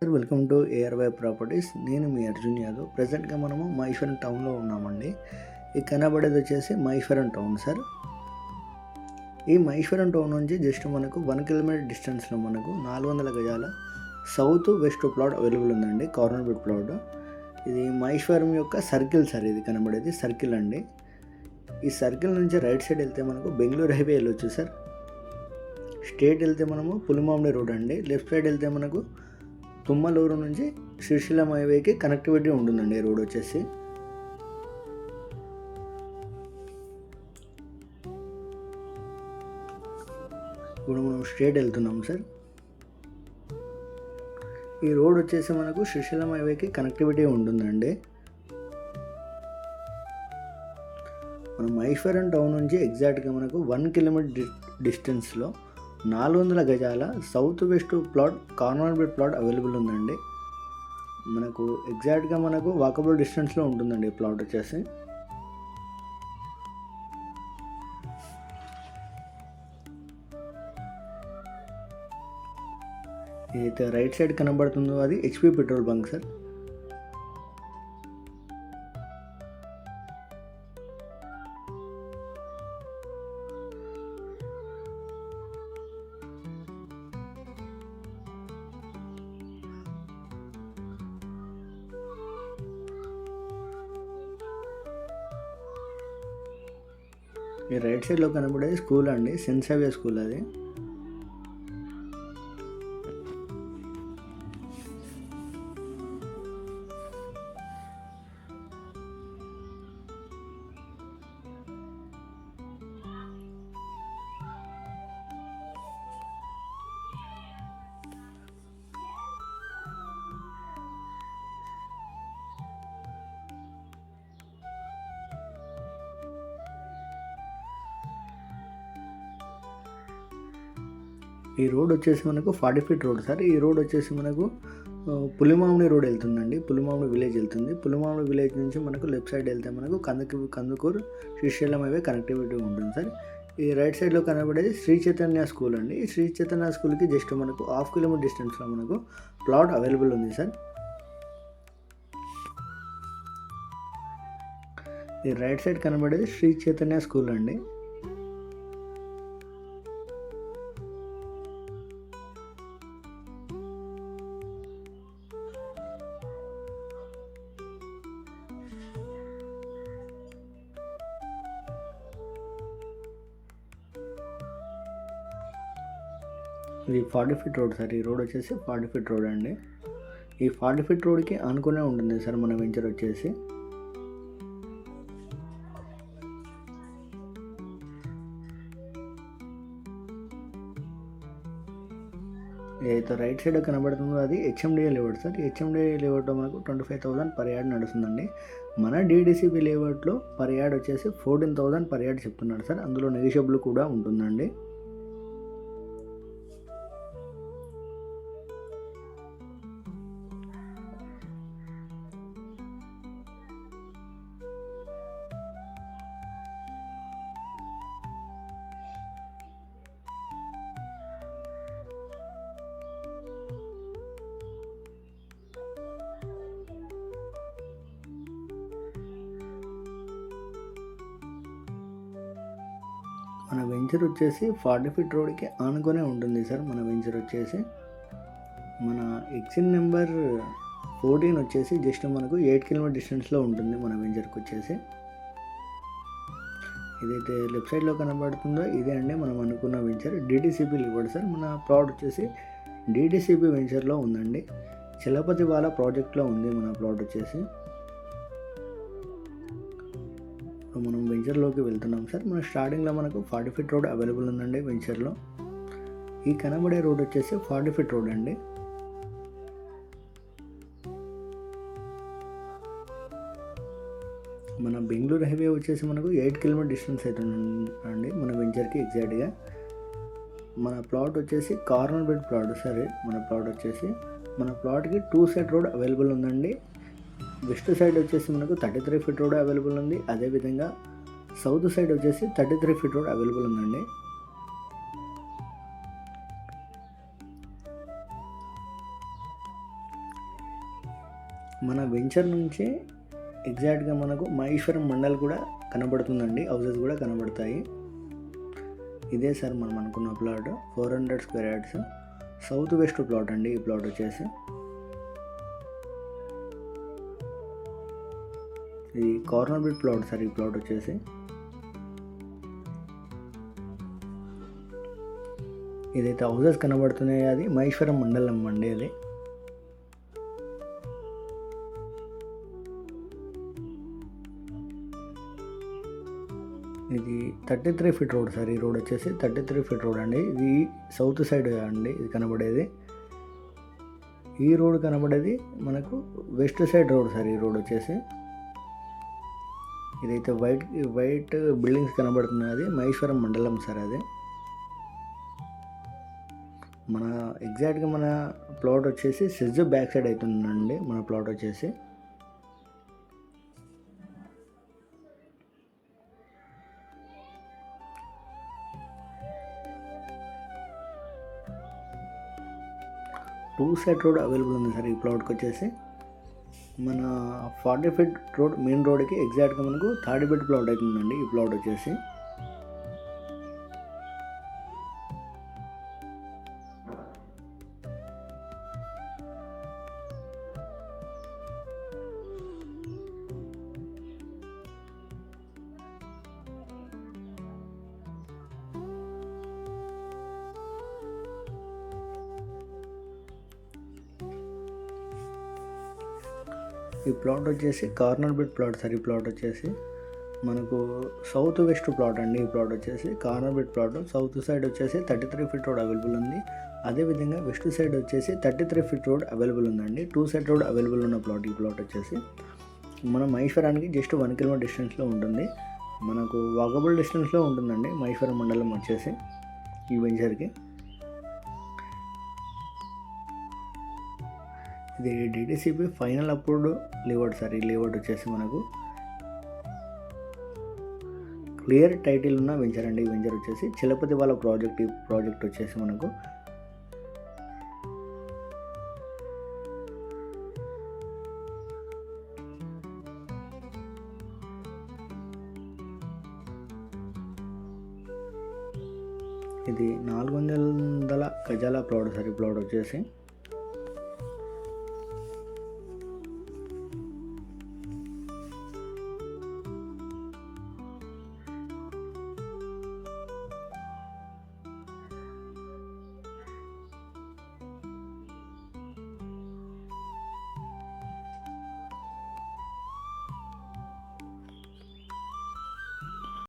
Sir welcome to ARY properties. నేను మీ అర్జున్ యాదవ్. ప్రజెంట్గా మనము మహేశ్వరం టౌన్లో ఉన్నామండి. ఈ కనబడేది వచ్చేసి మహేశ్వరం టౌన్ సార్. ఈ మహేశ్వరం టౌన్ నుంచి జస్ట్ మనకు 1 కిలోమీటర్ డిస్టెన్స్లో మనకు 400 గజాల సౌత్ వెస్ట్ ప్లాట్ అవైలబుల్ ఉందండి. Corner bit plot. ఇది మహేశ్వరం యొక్క సర్కిల్ సార్. ఇది కనబడేది సర్కిల్ అండి. ఈ సర్కిల్ నుంచి రైట్ సైడ్ వెళ్తే మనకు బెంగళూరు హైవే వెళ్ళొచ్చు సార్. స్ట్రేట్ వెళ్తే మనము పులిమామిడి రోడ్ అండి. లెఫ్ట్ సైడ్ వెళ్తే మనకు తుమ్మలూరు నుంచి శ్రీశైలం హైవేకి కనెక్టివిటీ ఉంటుందండి రోడ్ వచ్చేసి. ఇప్పుడు మనం స్ట్రేట్ వెళ్తున్నాం సార్. ఈ రోడ్ వచ్చేసి మనకు శ్రీశైలం హైవేకి కనెక్టివిటీ ఉంటుందండి. మనం మహేశ్వరం టౌన్ నుంచి ఎగ్జాక్ట్గా మనకు 1 కిలోమీటర్ డిస్టెన్స్లో 400 గజాల south west plot corner bit plot available ఉందండి. మనకు ఎగ్జాక్ట్గా మనకు వాకబుల్ డిస్టెన్స్లో ఉంటుందండి ఈ ప్లాట్ వచ్చేసి. ఏదైతే రైట్ సైడ్ కనబడుతుందో అది HP పెట్రోల్ బంక్ సార్. ఈ రైట్ సైడ్లో కనబడేది స్కూల్ అండి, సెయింట్ సేవియర్ స్కూల్ అది. ఈ రోడ్ వచ్చేసి మనకు 40 ఫీట్ రోడ్ సార్. ఈ రోడ్ వచ్చేసి మనకు పులిమామిడి రోడ్ వెళ్తుందండి. పులిమామిడి విలేజ్ వెళ్తుంది. పులిమామిడి విలేజ్ నుంచి మనకు లెఫ్ట్ సైడ్ వెళ్తే మనకు కందుకూరు శ్రీశైలం హైవే కనెక్టివిటీ ఉంటుంది సార్. ఈ రైట్ సైడ్లో కనబడేది శ్రీ చైతన్య స్కూల్ అండి. ఈ శ్రీ చైతన్య స్కూల్కి జస్ట్ మనకు 1/2 కిలోమీటర్ డిస్టెన్స్లో మనకు ప్లాట్ అవైలబుల్ ఉంది సార్. ఈ రైట్ సైడ్ కనబడేది శ్రీ చైతన్య స్కూల్ అండి. ఇది 40 ఫీట్ రోడ్ సార్. ఈ రోడ్ వచ్చేసి 40 ఫీట్ రోడ్ అండి. ఈ 40 ఫీట్ రోడ్కి ఆనుకునే ఉంటుంది సార్ మన వెంచర్ వచ్చేసి. ఏదైతే రైట్ సైడ్ కనబడుతుందో అది HMDA లేఅవుట్ సార్. HMDA లేఅవుట్లో మనకు 25,000 పర్ యార్డ్ నడుస్తుందండి. మన DDCP లేఅవుట్లో పర్ యార్డ్ వచ్చేసి 14,000 పర్ యార్డ్ చెప్తున్నాడు సార్. అందులో నెగిషియబుల్ కూడా ఉంటుందండి. మన వెంచర్ వచ్చేసి 40 ఫీట్ రోడ్కి ఆనుకొనే ఉంటుంది సార్. మన వెంచర్ వచ్చేసి మన ఎగ్జిట్ నెంబర్ 14 వచ్చేసి జస్ట్ మనకు 8 కిలోమీటర్ డిస్టెన్స్లో ఉంటుంది మన వెంచర్కి వచ్చేసి. ఏదైతే లెఫ్ట్ సైడ్లో కనబడుతుందో ఇదే అండి మనం అనుకున్న వెంచర్. DDCP layout sir. మన ప్లాట్ వచ్చేసి DDCP వెంచర్లో ఉందండి. చలపతి వాళ్ళ ప్రాజెక్ట్లో ఉంది మన ప్లాట్ వచ్చేసి. మనం వెంచర్లోకి వెళ్తున్నాం సార్. మన స్టార్టింగ్లో మనకు 40 ఫీట్ రోడ్ అవైలబుల్ ఉందండి వెంచర్లో. ఈ కనబడే రోడ్ వచ్చేసి 40 ఫీట్ రోడ్ అండి. మన బెంగళూరు హైవే వచ్చేసి మనకు 8 కిలోమీటర్ డిస్టెన్స్ అవుతుందండి మన వెంచర్కి ఎగ్జాక్ట్గా. మన ప్లాట్ వచ్చేసి కార్నర్ బిట్ ప్లాట్ సార్. మన ప్లాట్ వచ్చేసి మన ప్లాట్కి 2 సైడ్ రోడ్ అవైలబుల్ ఉందండి. వెస్ట్ సైడ్ వచ్చేసి మనకు 33 ఫీట్ రోడ్ అవైలబుల్ ఉంది. అదేవిధంగా సౌత్ సైడ్ వచ్చేసి 33 ఫీట్ రోడ్ అవైలబుల్ ఉందండి. మన వెంచర్ నుంచి ఎగ్జాక్ట్గా మనకు మహేశ్వరం మండల్ కూడా కనబడుతుందండి, హౌసెస్ కూడా కనబడతాయి. ఇదే సార్ మనం అనుకున్న plot 400 square yards south west plot అండి. ఈ ప్లాట్ వచ్చేసి ఇది కార్నర్ బిట్ ప్లాట్ సార్. ఈ ప్లాట్ వచ్చేసి ఏదైతే హౌసెస్ కనబడుతున్నాయో అది మహేశ్వరం మండలం అండి. అది ఇది 33 ఫీట్ రోడ్ సార్. ఈ రోడ్ వచ్చేసి 33 ఫీట్ రోడ్ అండి. ఇది సౌత్ సైడ్ అండి ఇది కనబడేది. ఈ రోడ్ కనబడేది మనకు వెస్ట్ సైడ్ రోడ్ సార్. ఈ రోడ్ వచ్చేసి ఇదైతే వైట్ బిల్డింగ్స్ కనబడుతున్నాయి, అది మహేశ్వరం మండలం సార్. అది మన ఎగ్జాక్ట్గా మన ప్లాట్ వచ్చేసి సెజ్ బ్యాక్ సైడ్ అవుతుందండి మన ప్లాట్ వచ్చేసి. టూ సైడ్ రోడ్ అవైలబుల్ ఉంది సార్ ఈ ప్లాట్కి వచ్చేసి. మన 40 ఫీట్ రోడ్ మెయిన్ రోడ్కి ఎగ్జాక్ట్గా మనకు 30 ఫీట్ ప్లాట్ అవుతుందండి ఈ ప్లాట్ వచ్చేసి. ఈ ప్లాట్ వచ్చేసి కార్నర్ బిట్ ప్లాట్ సార్. ఈ ప్లాట్ వచ్చేసి మనకు సౌత్ వెస్ట్ ప్లాట్ అండి. ఈ ప్లాట్ వచ్చేసి corner bit plot. South side వచ్చేసి 33 ఫీట్ రోడ్ అవైలబుల్ ఉంది. అదేవిధంగా వెస్ట్ సైడ్ వచ్చేసి 33 ఫీట్ రోడ్ అవైలబుల్ ఉందండి. 2 సైడ్ రోడ్ అవైలబుల్ ఉన్న ప్లాట్ ఈ ప్లాట్ వచ్చేసి. మన మహేశ్వరానికి జస్ట్ 1 కిలోమీటర్ డిస్టెన్స్లో ఉంటుంది. మనకు వాకబుల్ డిస్టెన్స్లో ఉంటుందండి మహేశ్వరం మండలం వచ్చేసి ఈ వెంచర్కి. ఇది DTCP final approved layout sir. ఈ లేఅవుట్ వచ్చేసి మనకు క్లియర్ టైటిల్ ఉన్న వెంచర్ అండి. ఈ వెంచర్ వచ్చేసి చలపతి వాళ్ళ ప్రాజెక్ట్. ఈ ప్రాజెక్ట్ వచ్చేసి మనకు ఇది 400 గజాల ప్లాట్ సార్. ఈ ప్లాట్ వచ్చేసి